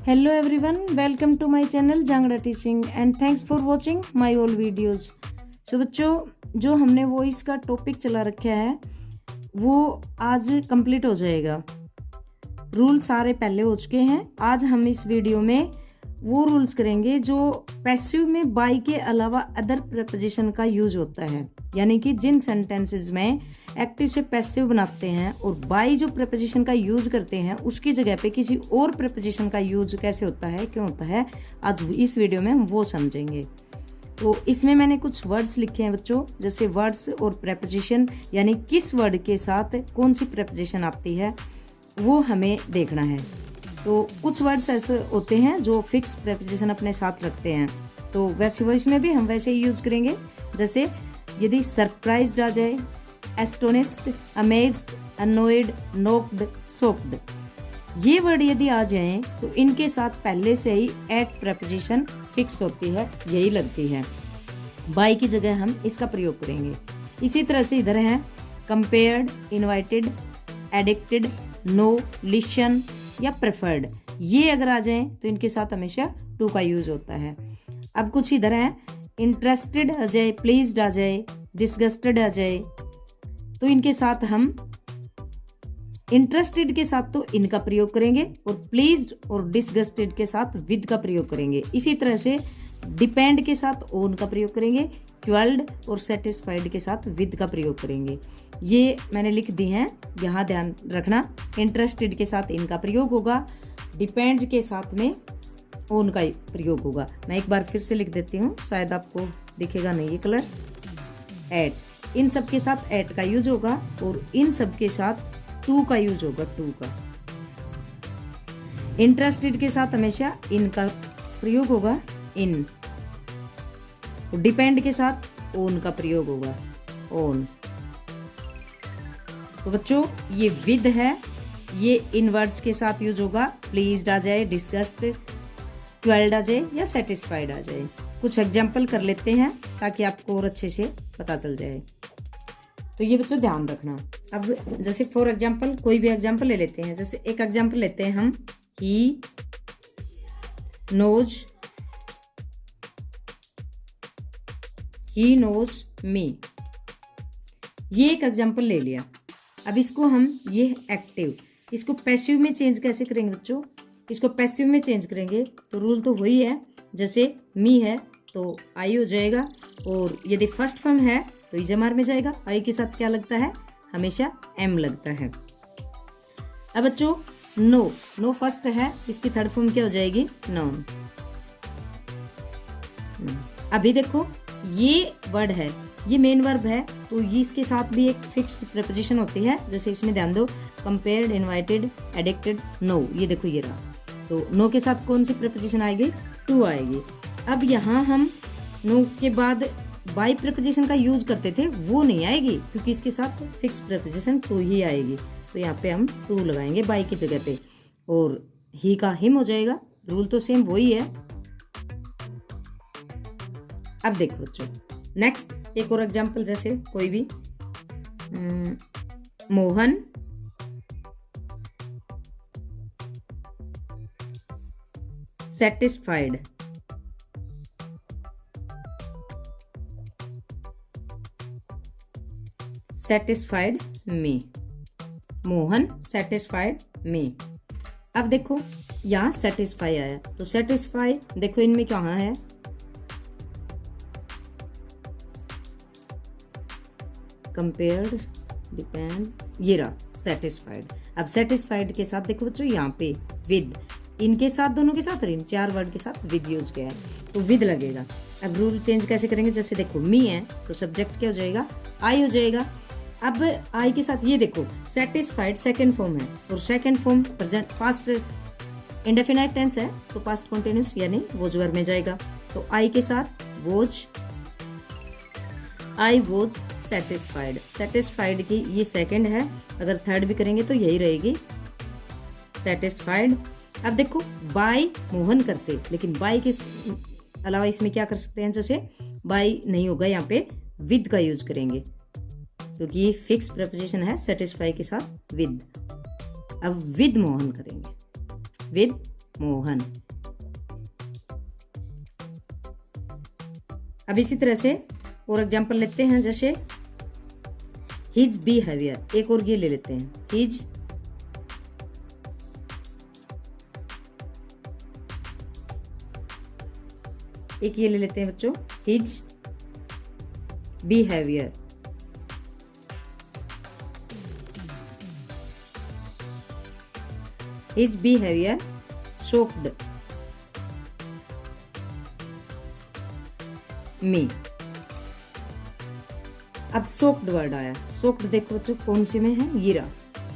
Hello everyone, welcome to my channel Jangra Teaching and thanks for watching my all videos. So बच्चों, जो हमने voice का topic चला रखा है वो आज कंप्लीट हो जाएगा। रूल सारे पहले हो चुके हैं। आज हम इस वीडियो में वो रूल्स करेंगे जो पैसिव में बाय के अलावा अदर प्रीपोजिशन का यूज होता है, यानी कि जिन सेंटेंसेस में एक्टिव से पैसिव बनाते हैं और बाय जो प्रीपोजिशन का यूज करते हैं उसकी जगह पे किसी और प्रीपोजिशन का यूज कैसे होता है, क्यों होता है, आज इस वीडियो में हम वो समझेंगे। तो इसमें मैंने कुछ वर्ड्स लिखे हैं बच्चों, जैसे वर्ड्स और प्रीपोजिशन, यानी किस वर्ड के साथ कौन सी प्रीपोजिशन आती है वो हमें देखना है। तो कुछ वर्ड्स ऐसे होते हैं जो फिक्स प्रीपोजिशन अपने साथ रखते हैं, तो वैसे वॉइस में भी हम वैसे ही यूज करेंगे। जैसे यदि सरप्राइज्ड आ जाए, एस्टोनिस्ड, अमेज्ड, अनोयड, नोक्ड, शॉक्ड, ये वर्ड यदि आ जाएं तो इनके साथ पहले से ही एट प्रीपोजिशन फिक्स होती है, यही लगती है। बाय की जगह हम इसका प्रयोग करेंगे। इसी तरह से इधर है compared, invited, addicted, no, listen या प्रेफर्ड, ये अगर आ जाएं तो इनके साथ हमेशा टू का यूज होता है। अब कुछ इधर है इंटरेस्टेड आ जाए, प्लीज्ड आ जाए, डिसगस्टेड आ जाए, तो इनके साथ हम इंटरेस्टेड के साथ तो इनका प्रयोग करेंगे और प्लीज्ड और डिसगस्टेड के साथ विद का प्रयोग करेंगे। इसी तरह से डिपेंड के साथ ओन का प्रयोग करेंगे, क्वेल्ड और सेटिस्फाइड के साथ विद का प्रयोग करेंगे। ये मैंने लिख दी हैं, यहाँ ध्यान रखना। इंटरेस्टेड के साथ इनका प्रयोग होगा, डिपेंड के साथ में ओन का प्रयोग होगा। मैं एक बार फिर से लिख देती हूँ, शायद आपको दिखेगा नहीं ये कलर। एट, इन सब के साथ एट का यूज होगा और इन सब के साथ टू का यूज होगा, टू का। इंटरेस्टेड के साथ हमेशा इनका प्रयोग होगा, इन। डिपेंड के साथ ओन का प्रयोग होगा, ओन। तो बच्चों ये विद है, ये इन वर्ड्स के साथ यूज होगा, प्लीज्ड आ जाए, डिस्गस्टेड, क्वेल्ड आ जाए या सेटिस्फाइड आ जाए। कुछ एग्जाम्पल कर लेते हैं ताकि आपको और अच्छे से पता चल जाए। तो ये बच्चों ध्यान रखना। अब जैसे फॉर एग्जाम्पल कोई भी एग्जाम्पल ले लेते हैं, जैसे एक एग्जाम्पल लेते हैं हम, he knows, he knows me, ये एक एग्जाम्पल ले लिया। अब इसको हम, ये एक्टिव, इसको पैसिव में चेंज कैसे करेंगे बच्चों? इसको पैसिव में चेंज करेंगे तो रूल तो वही है, जैसे मी है तो आई हो जाएगा, और यदि फर्स्ट फॉर्म है तो इजमार में जाएगा। आई के साथ क्या लगता है? हमेशा एम लगता है। अब बच्चों नो, नो फर्स्ट है, इसकी थर्ड फॉर्म क्या हो जाएगी? नॉन। अभी देखो ये वर्ड है, ये मेन वर्ब है, तो ये इसके साथ भी एक फिक्स्ड प्रीपोजिशन होती है। जैसे इसमें ध्यान दो, कंपेयर्ड, इनवाइटेड, एडिक्टेड, नो, ये देखो ये रहा। तो नो के साथ कौन सी प्रीपोजिशन आएगी? टू आएगी। अब यहाँ हम नो के बाद बाय प्रीपोजिशन का यूज करते थे, वो नहीं आएगी क्योंकि इसके साथ फिक्स प्रीपोजिशन टू ही आएगी। तो यहाँ पे हम टू लगाएंगे बाय की जगह पे, और ही का हिम हो जाएगा। रूल तो सेम वही है। अब देखो बच्चों नेक्स्ट एक और एग्जाम्पल, जैसे कोई भी मोहन सेटिस्फाइड, सेटिस्फाइड मी, मोहन सेटिस्फाइड मी। अब देखो यहाँ सेटिस्फाई आया, तो सेटिस्फाई देखो इनमें क्या है, कंपेयर्ड, डिपेंड, ये रहा सेटिस्फाइड। अब सेटिस्फाइड के साथ देखो बच्चों यहाँ पे विद, इनके साथ, दोनों के साथ, इन चार वर्ड के साथ विद यूज किया है, तो विद लगेगा। अब रूल चेंज कैसे करेंगे? जैसे देखो मी है तो सब्जेक्ट क्या हो जाएगा? आई हो जाएगा। अब आई के साथ ये देखो सेटिस्फाइड सेकंड फॉर्म है, और second form present past indefinite tense है, तो पास्ट कंटिन्यूअस यानी वॉज वर्ब में जाएगा। तो आई के साथ was, I was satisfied. Satisfied की ये सेकंड है, अगर थर्ड भी करेंगे तो यही रहेगी, सेटिस्फाइड। अब देखो बाय मोहन करते, लेकिन बाय के अलावा इसमें क्या कर सकते हैं? जैसे बाय नहीं होगा, यहाँ पे विद का यूज करेंगे क्योंकि ये फिक्स प्रीपोजिशन है, सेटिस्फाई के साथ विद। अब विद मोहन करेंगे, विद मोहन। अब इसी तरह से और एग्जाम्पल लेते हैं, जैसे हिज बिहेवियर, एक और ये ले लेते हैं, हिज एक ये ले लेते हैं बच्चों, his behaviour. His behaviour shocked मी। अब सोक्ड वर्ड आया, सोक्ड देखो बच्चों कौन सी में है, ये रहा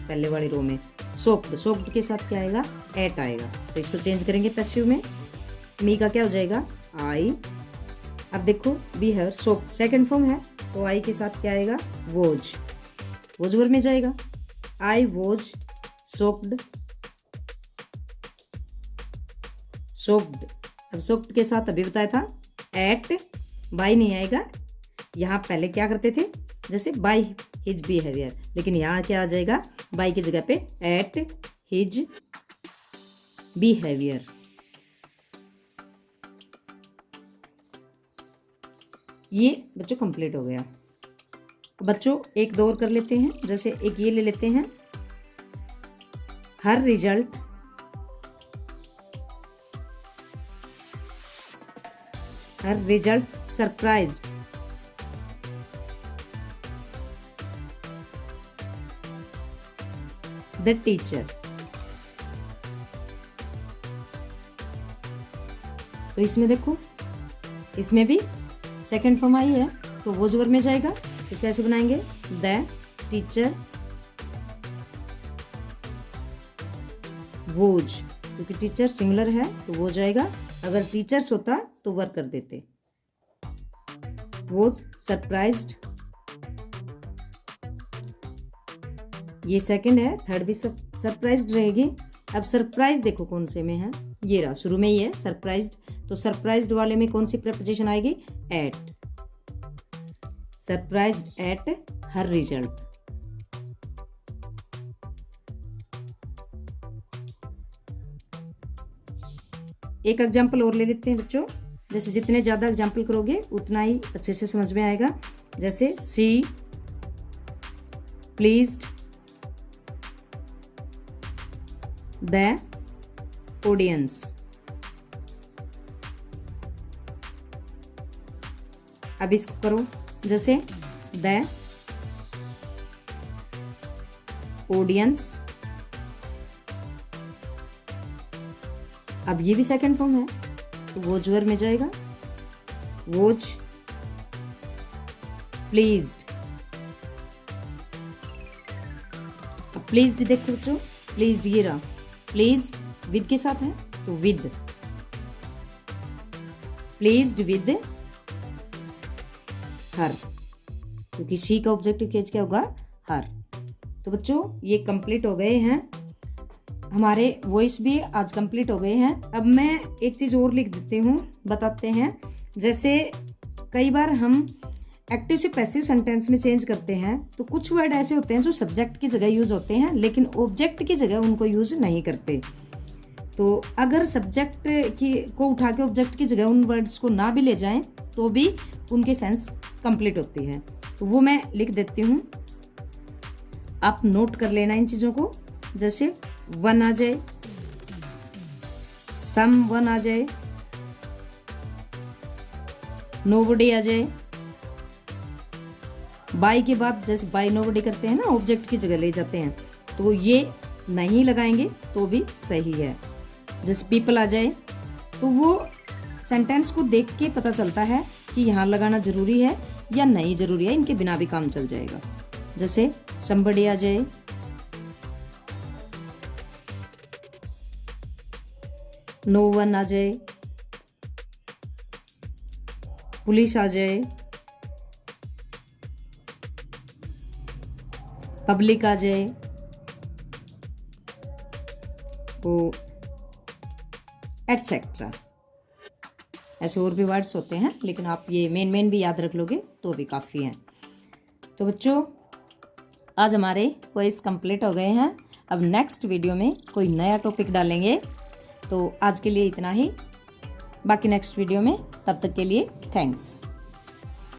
पहले वाली रो में, सोक्ड। सोक्ड के साथ क्या आएगा, एट आएगा, तो इसको चेंज करेंगे पैसिव में, मी का क्या हो जाएगा, आई। अब देखो बी है सोक्ड सेकंड फॉर्म है, तो आई के साथ क्या आएगा, वोज, वोज वर्ड में जाएगा, आई वोज सोक्ड, सोक्ड। अब सोक्ड के साथ अभी बताया था एट, बाई नहीं आएगा, यहाँ पहले क्या करते थे, जैसे बाई हिज बिहेवियर, लेकिन यहाँ क्या आ जाएगा, बाई की जगह पे एट हिज बिहेवियर। ये बच्चों कंप्लीट हो गया। बच्चों एक दो और कर लेते हैं, जैसे एक ये ले लेते हैं, हर रिजल्ट सरप्राइज द टीचर। तो इसमें देखो, इसमें भी सेकंड फॉर्म आई है, तो वो वर्ड में जाएगा, तो कैसे बनाएंगे, द टीचर वोज, क्योंकि टीचर सिंगुलर है तो वो जाएगा, अगर टीचर्स होता तो वर्क कर देते, वोज सरप्राइज्ड, ये सेकंड है, थर्ड भी सरप्राइज्ड रहेगी। अब सरप्राइज देखो कौन से में है, ये रहा शुरू में ही है सरप्राइज्ड, तो सरप्राइज्ड वाले में कौन सी प्रेपोजिशन आएगी, at, surprised at her result. एक एग्जाम्पल और ले लेते हैं बच्चों, जैसे जितने ज़्यादा एग्जाम्पल करोगे उतना ही अच्छे से समझ में आएगा। जैसे सी प्लीज्ड द ऑडियंस। अब इसको करो, जैसे द ऑडियंस, अब ये भी सेकंड फॉर्म है, तो वोज वर्ड में जाएगा, वोज प्लीज्ड। अब प्लीज्ड देखो बच्चों, प्लीज्ड ये रहा, प्लीज्ड विद के साथ है, तो विद, प्लीज्ड विद हर, क्योंकि शी का ऑब्जेक्टिव केस क्या होगा, हर। तो बच्चों ये कंप्लीट हो गए हैं, हमारे वॉइस भी आज कंप्लीट हो गए हैं। अब मैं एक चीज़ और लिख देती हूँ, बताते हैं। जैसे कई बार हम एक्टिव से पैसिव सेंटेंस में चेंज करते हैं, तो कुछ वर्ड ऐसे होते हैं जो सब्जेक्ट की जगह यूज होते हैं, लेकिन ऑब्जेक्ट की जगह उनको यूज नहीं करते। तो अगर सब्जेक्ट की को उठा के ऑब्जेक्ट की जगह उन वर्ड्स को ना भी ले जाएं, तो भी उनके सेंस कंप्लीट होती है। तो वो मैं लिख देती हूँ, आप नोट कर लेना इन चीज़ों को। जैसे वन आ जाए, सम वन आ जाए, नोबडी आ जाए, बाय के बाद जैसे बाय नोबडी करते हैं ना, ऑब्जेक्ट की जगह ले जाते हैं, तो ये नहीं लगाएंगे तो भी सही है। जैसे पीपल आ जाए, तो वो सेंटेंस को देख के पता चलता है कि यहाँ लगाना जरूरी है या नहीं जरूरी है, इनके बिना भी काम चल जाएगा। जैसे somebody आ जाए, नो वन आ जाए, पुलिस आ जाए, पब्लिक आ जाए, वो एटसेट्रा। ऐसे और भी वर्ड्स होते हैं, लेकिन आप ये मेन भी याद रख लोगे तो भी काफ़ी हैं। तो बच्चों आज हमारे क्विज कंप्लीट हो गए हैं। अब नेक्स्ट वीडियो में कोई नया टॉपिक डालेंगे, तो आज के लिए इतना ही, बाकी नेक्स्ट वीडियो में, तब तक के लिए थैंक्स।